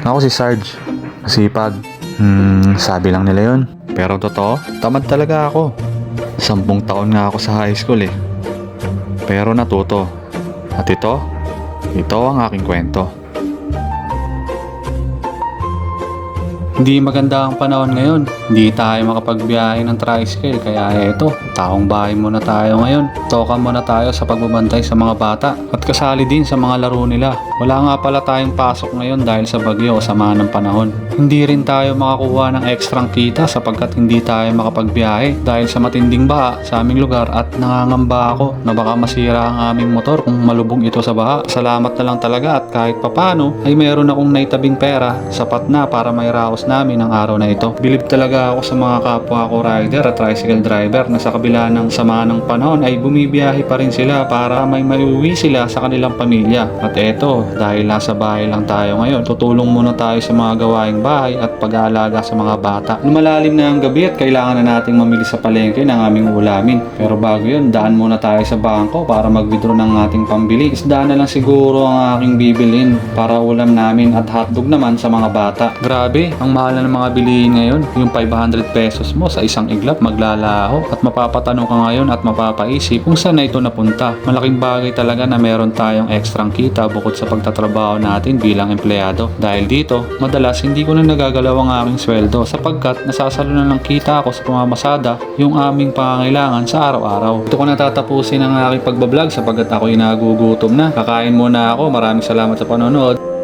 Ako si Sarge. Masipag. Sabi lang nila yun. Pero totoo, tamad talaga ako. 10 taon nga ako sa high school eh. Pero natuto. At ito ang aking kwento. Hindi maganda ang panahon ngayon. Hindi tayo makapagbiyahe ng tricycle. Kaya eto, taong bahay muna tayo ngayon. Toka muna tayo sa pagbabantay sa mga bata. At kasali din sa mga laro nila. Wala nga pala tayong pasok ngayon dahil sa bagyo o sama ng panahon. Hindi rin tayo makakuha ng ekstrang kita sapagkat hindi tayo makapagbiyahe dahil sa matinding baha sa aming lugar at nangangamba ako na baka masira ang aming motor kung malubog ito sa baha. Salamat na lang talaga at kahit papano ay meron akong naitabing pera sapat na para mairaos namin ang araw na ito. Bilib talaga ako sa mga kapwa ko rider at tricycle driver na sa kabila ng sama ng panahon ay bumibiyahe pa rin sila para may maiuwi sila sa kanilang pamilya. At eto, dahil nasa bahay lang tayo ngayon, tutulong muna tayo sa mga gawaing bahay at pag-aalaga sa mga bata. Lumalalim na ang gabi at kailangan na nating mamili sa palengke ng aming ulamin. Pero bago yun, daan muna tayo sa bangko para mag-withdraw ng ating pambili. Isda na lang siguro ang aking bibilin para ulam namin at hotdog naman sa mga bata. Grabe, ang mahal na ng mga bilihin ngayon. Yung 500 pesos mo sa isang iglap maglalaho at mapapatanong ka ngayon at mapapaisip kung saan na ito napunta. Malaking bagay talaga na meron tayong ekstrang kita bukod sa pagtatrabaho natin bilang empleyado. Dahil dito, madalas hindi ko na nagagalaw ang aking sweldo sapagkat nasasalunan ng kita ako sa pamamasada yung aming pangangailangan sa araw-araw. Ito ko natatapusin ang aking pagbablog sapagkat ako'y nagugutom na. Kakain muna ako. Maraming salamat sa panonood.